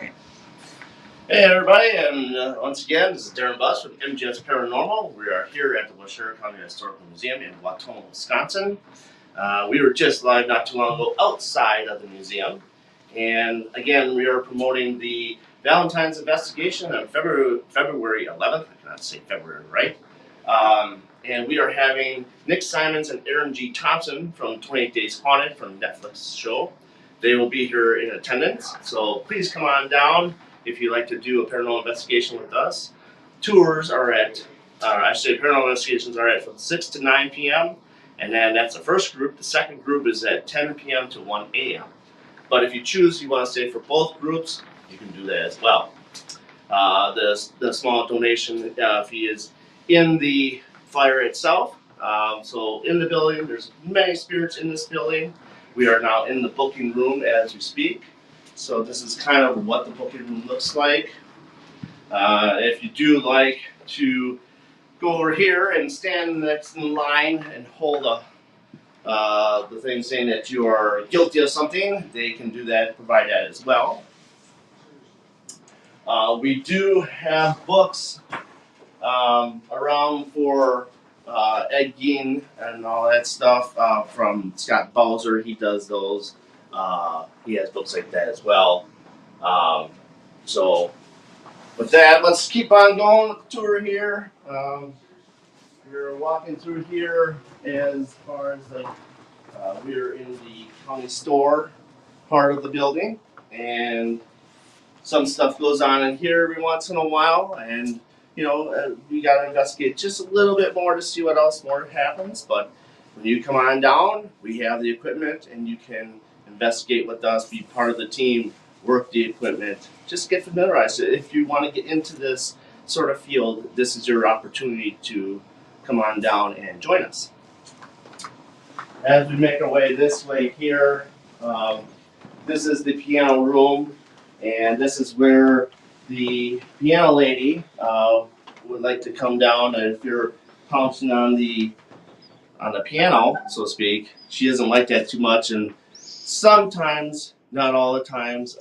Hey everybody, and once again, this is Darren Buss from MGS Paranormal. We are here at the Waushara County Historical Museum in Wautoma, Wisconsin. We were just live not too long ago outside of the museum. And again, we are promoting the Valentine's investigation on February 11th. I cannot say February right. And we are having Nick Simons and Aaron G. Thompson from 28 Days Haunted from Netflix show. They will be here in attendance, so please come on down if you'd like to do a paranormal investigation with us. Tours are at, paranormal investigations are at from 6 to 9 p.m. And then that's the first group. The second group is at 10 p.m. to 1 a.m. But if you choose, you want to stay for both groups, you can do that as well. The small donation fee is in the flyer itself. So in the building, there's many spirits in this building. We are now in the booking room as we speak. So this is kind of what the booking room looks like. If you do like to go over here and stand next in line and hold the thing saying that you are guilty of something, they can do that, provide that as well. We do have books around for Ed Gein and all that stuff from Scott Bowser. He does those. He has books like that as well. So with that, let's keep on going with the tour here. We're walking through here as far as we're in the county store part of the building, and some stuff goes on in here every once in a while, and we got to investigate just a little bit more to see what else more happens. But when you come on down, we have the equipment, and you can investigate with us, be part of the team, work the equipment, just get familiarized. If you want to get into this sort of field, this is your opportunity to come on down and join us. As we make our way this way here, this is the piano room, and this is where the piano lady would like to come down, and if you're pouncing on the piano, so to speak, she doesn't like that too much, and sometimes, not all the times,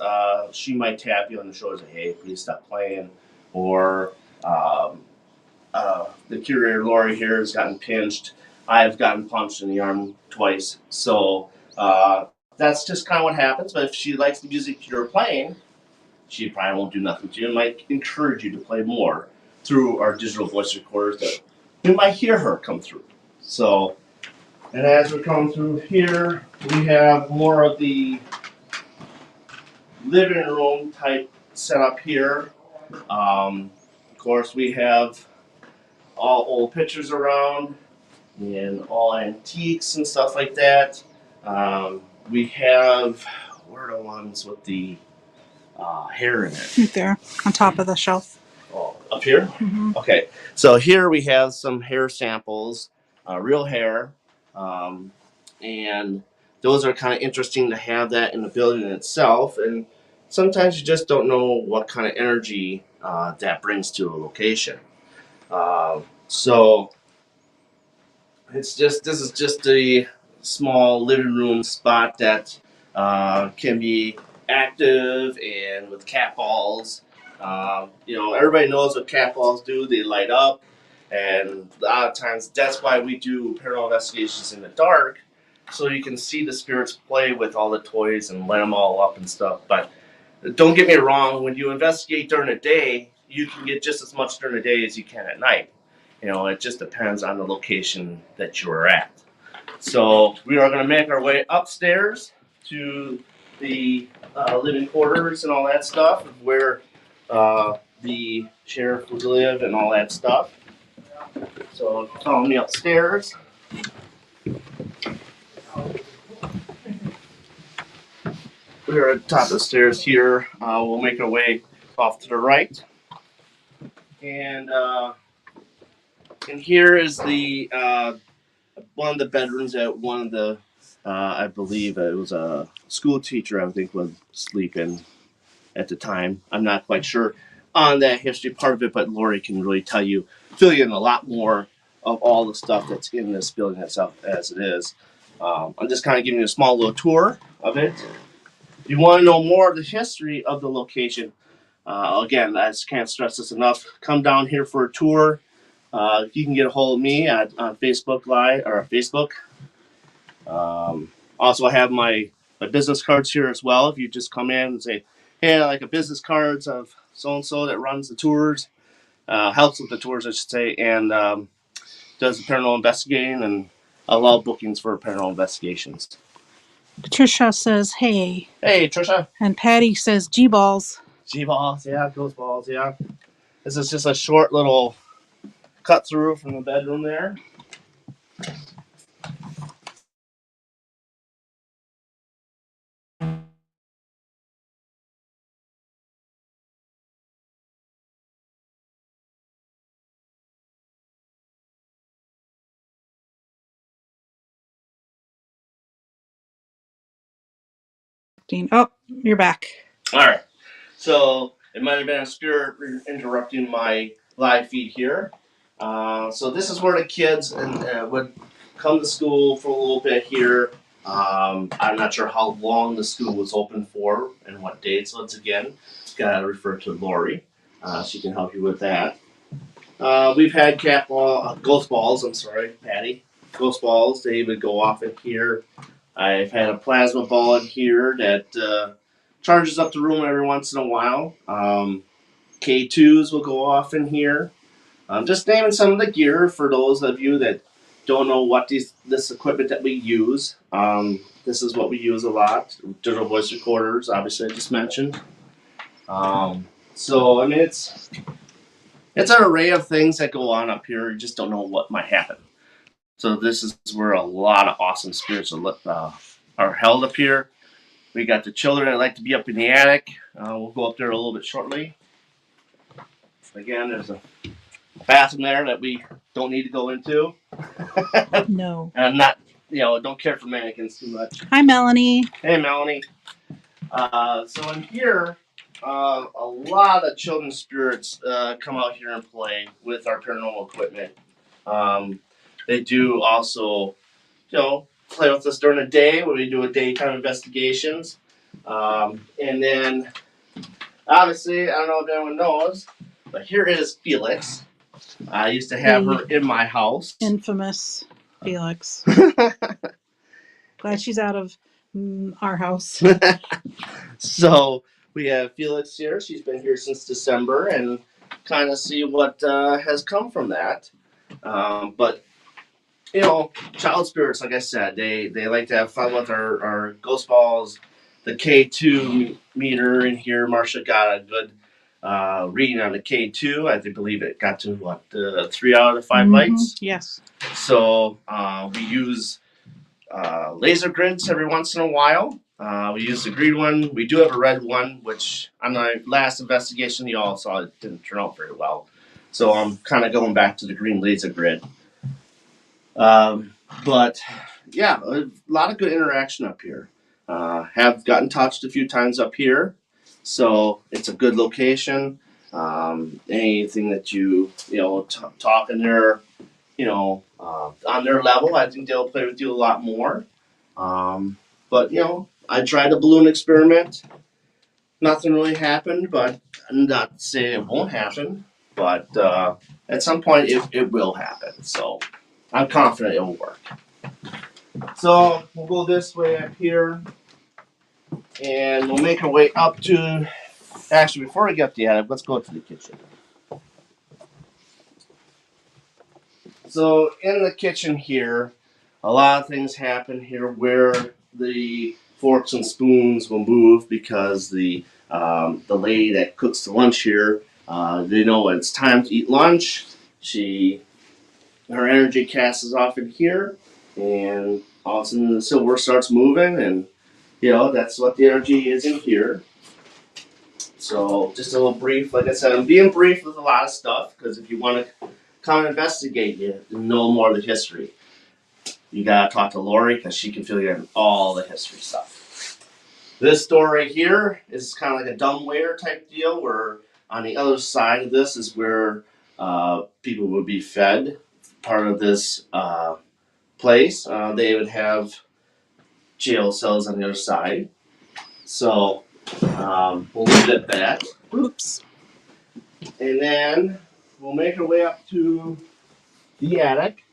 she might tap you on the shoulder and say, hey, please stop playing. Or the curator, Lori, here has gotten pinched. I've gotten punched in the arm twice. So that's just kind of what happens. But if she likes the music you're playing, she probably won't do nothing to you. It might encourage you to play more through our digital voice recorders that you might hear her come through. So, and as we're coming through here, we have more of the living room type setup here. Of course, we have all old pictures around and all antiques and stuff like that. We have, where are the ones with the hair in it? Right there, on top of the shelf. Oh, up here? Mm-hmm. Okay, so here we have some hair samples, real hair, and those are kind of interesting to have that in the building itself. And sometimes you just don't know what kind of energy that brings to a location. So this is just a small living room spot that can be active and with cat balls. Everybody knows what cat balls do. They light up, and a lot of times that's why we do paranormal investigations in the dark, so you can see the spirits play with all the toys and light them all up and stuff. But don't get me wrong, when you investigate during the day, you can get just as much during the day as you can at night. It just depends on the location that you're at. So we are going to make our way upstairs to the living quarters and all that stuff, where the sheriff would live and all that stuff. So follow me upstairs. We're at the top of the stairs here. We'll make our way off to the right. And here is the one of the bedrooms at one of the, I believe it was a school teacher, I think, was sleeping at the time. I'm not quite sure on that history part of it, but Lori can really fill you in a lot more of all the stuff that's in this building itself as it is. I'm just kind of giving you a small little tour of it. If you want to know more of the history of the location, again, I just can't stress this enough. Come down here for a tour. You can get a hold of me on Facebook Live or Facebook. Also, I have my business cards here as well. If you just come in and say, "Hey, I like a business cards of so and so that runs the tours, helps with the tours, I should say, and does the paranormal investigating and allow bookings for paranormal investigations." Patricia says, hey. Hey, Trisha. And Patty says, G-balls. G-balls, yeah, ghost balls, yeah. This is just a short little cut through from the bedroom there. Oh, you're back. All right. So it might have been a spirit interrupting my live feed here. So this is where the kids would come to school for a little bit here. I'm not sure how long the school was open for and what dates. Once again, gotta refer to Lori. She can help you with that. We've had ghost balls. I'm sorry, Patty. Ghost balls. They would go off in here. I've had a plasma ball in here that charges up the room every once in a while. K2s will go off in here. I'm just naming some of the gear for those of you that don't know what this equipment that we use. This is what we use a lot. Digital voice recorders, obviously, I just mentioned. So, I mean, it's an array of things that go on up here. You just don't know what might happen. So this is where a lot of awesome spirits are held up here. We got the children that like to be up in the attic. We'll go up there a little bit shortly. Again, there's a bathroom there that we don't need to go into. No. And I'm not, don't care for mannequins too much. Hi, Melanie. Hey, Melanie. So in here, a lot of children's spirits come out here and play with our paranormal equipment. They do also, play with us during the day when we do a daytime investigations. And then, obviously, I don't know if anyone knows, but here is Felix. I used to have her in my house. Infamous Felix. Glad she's out of our house. So we have Felix here. She's been here since December, and kind of see what has come from that. But child spirits, like I said, they like to have fun with our ghost balls. The K2 meter in here, Marcia got a good reading on the K2. I believe it got to 3 out of the 5 lights. Yes. So we use laser grids every once in a while. We use the green one. We do have a red one, which on the last investigation you all saw it didn't turn out very well. So I'm kind of going back to the green laser grid. But yeah, a lot of good interaction up here. Have gotten touched a few times up here, so it's a good location. Anything that you talk in there, on their level, I think they'll play with you a lot more. But I tried a balloon experiment. Nothing really happened, but I'm not saying it won't happen. But at some point, it will happen. So I'm confident it will work. So we'll go this way up here, and we'll make our way up to. Actually, before we get to the attic, let's go to the kitchen. So in the kitchen here, a lot of things happen here where the forks and spoons will move because the lady that cooks the lunch here, they know it's time to eat lunch. Her energy casts off in here, and all of a sudden the silverware starts moving, and that's what the energy is in here. So just a little brief, like I said, I'm being brief with a lot of stuff because if you want to come investigate, you know more of the history. You gotta talk to Lori because she can fill you in all the history stuff. This story here is kind of like a dumbwaiter type deal, where on the other side of this is where people would be fed. Part of this place, they would have jail cells on the other side. So we'll leave it at that. Oops. And then we'll make our way up to the attic.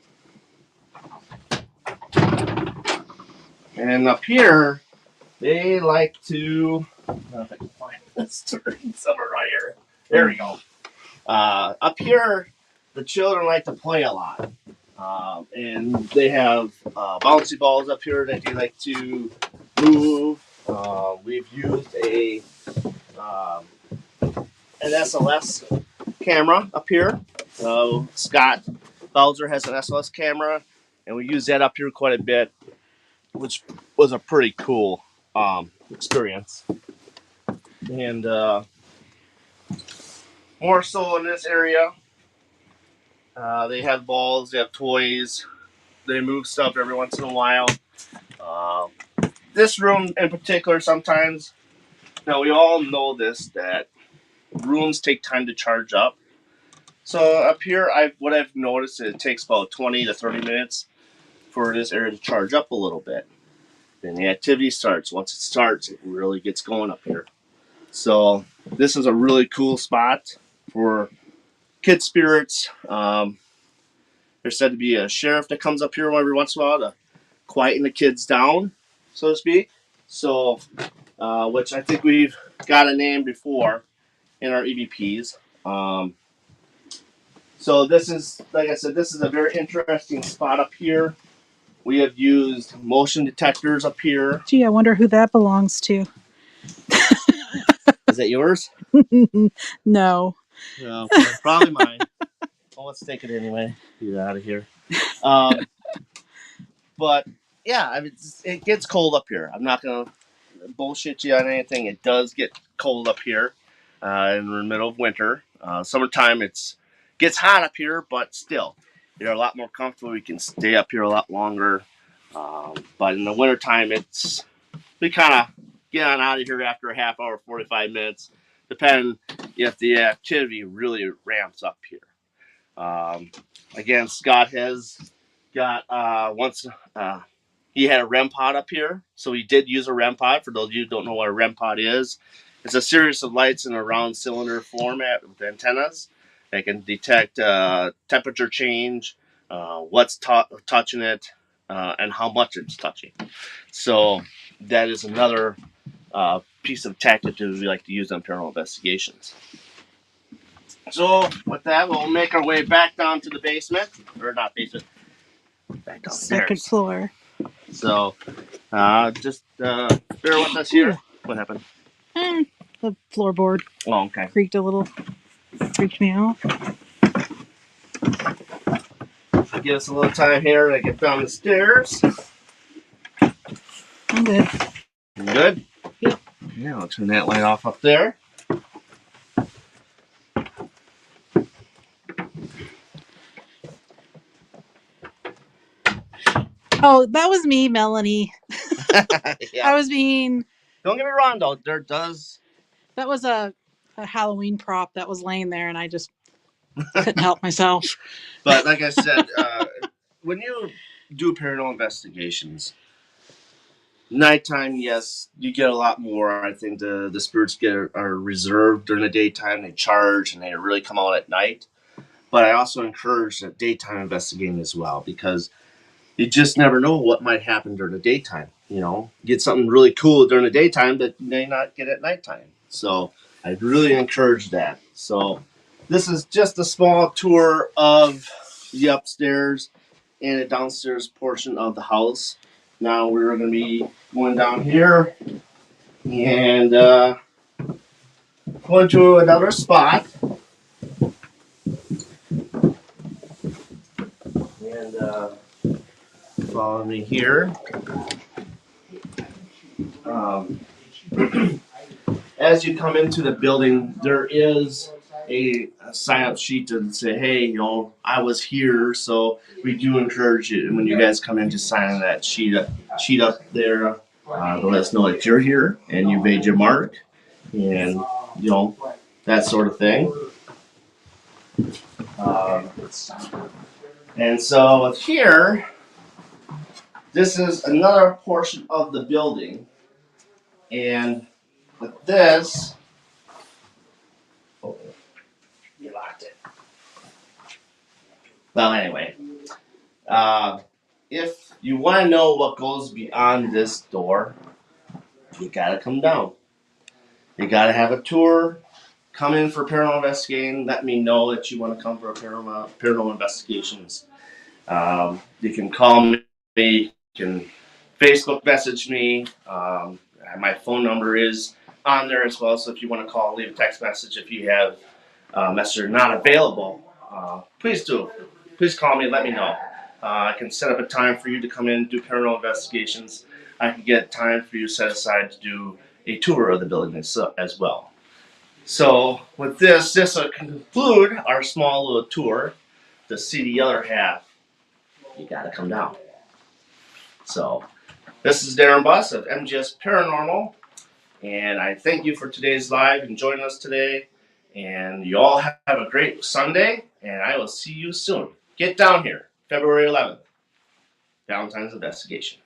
And up here, they like to. I don't know if I can find this somewhere right here. There we go. Up here, the children like to play a lot. And they have bouncy balls up here that they like to move. We've used an SLS camera up here. Scott Bowser has an SLS camera, and we use that up here quite a bit, which was a pretty cool experience. And more so in this area, they have balls, they have toys, they move stuff every once in a while. This room in particular, sometimes, now we all know this, that rooms take time to charge up. So up here, what I've noticed is it takes about 20 to 30 minutes for this area to charge up a little bit. Then the activity starts. Once it starts, it really gets going up here. So this is a really cool spot for kid spirits. There's said to be a sheriff that comes up here every once in a while to quieten the kids down, so to speak. So, which I think we've got a name before in our EVPs. So this is, like I said, this is a very interesting spot up here. We have used motion detectors up here. Gee, I wonder who that belongs to. Is that yours? No. No, probably mine. Well, let's take it anyway. Get out of here. But yeah, I mean, it gets cold up here. I'm not gonna bullshit you on anything. It does get cold up here in the middle of winter. Summertime, gets hot up here, but still, you're a lot more comfortable. You can stay up here a lot longer. But in the wintertime, we kind of get on out of here after a half hour, 45 minutes, depending if the activity really ramps up here. Again, Scott has got he had a REM pod up here, so he did use a REM pod. For those of you who don't know what a REM pod is, it's a series of lights in a round cylinder format with antennas that can detect temperature change, what's touching it, and how much it's touching. So that is another piece of tactic that we like to use on paranormal investigations. So with that, we'll make our way back down to the basement, or not basement, back downstairs. Second floor. So just bear with us here. Ooh. What happened? The floorboard. Oh, okay. Creaked a little. Freaked me out. Give us a little time here to get down the stairs. I'm good. You good? Yep. Yeah, I'll turn that light off up there. Oh, that was me, Melanie. Yeah. I was being. Don't get me wrong, though. There does. That was a Halloween prop that was laying there, and I just couldn't help myself. But like I said, when you do paranormal investigations, nighttime, yes, you get a lot more. I think the spirits are reserved during the daytime. They charge and they really come out at night. But I also encourage daytime investigating as well, because you just never know what might happen during the daytime. You know, get something really cool during the daytime that you may not get at nighttime. So I really encourage that. So this is just a small tour of the upstairs and the downstairs portion of the house. Now we're going to be going down here and going to another spot. And follow me here. As you come into the building, there is a sign-up sheet to say, hey, you know, I was here. So we do encourage you, when you guys come in, to sign that sheet up there to let us know that you're here and you made your mark, and you know, that sort of thing. And so here, this is another portion of the building And with this, oh, you locked it. Well, anyway, if you want to know what goes beyond this door, you gotta come down. You gotta have a tour. Come in for paranormal investigating. Let me know that you want to come for a paranormal investigations. You can call me. You can Facebook message me. My phone number is on there as well. So if you want to call, leave a text message. If you have a messenger not available, please do. Please call me. Let me know. I can set up a time for you to come in and do paranormal investigations. I can get time for you set aside to do a tour of the building as well. So with this will conclude our small little tour. To see the other half, you gotta come down. So this is Darren Buss of MGS Paranormal, and I thank you for today's live and joining us today. And you all have a great Sunday, and I will see you soon. Get down here, February 11th, Valentine's Investigation.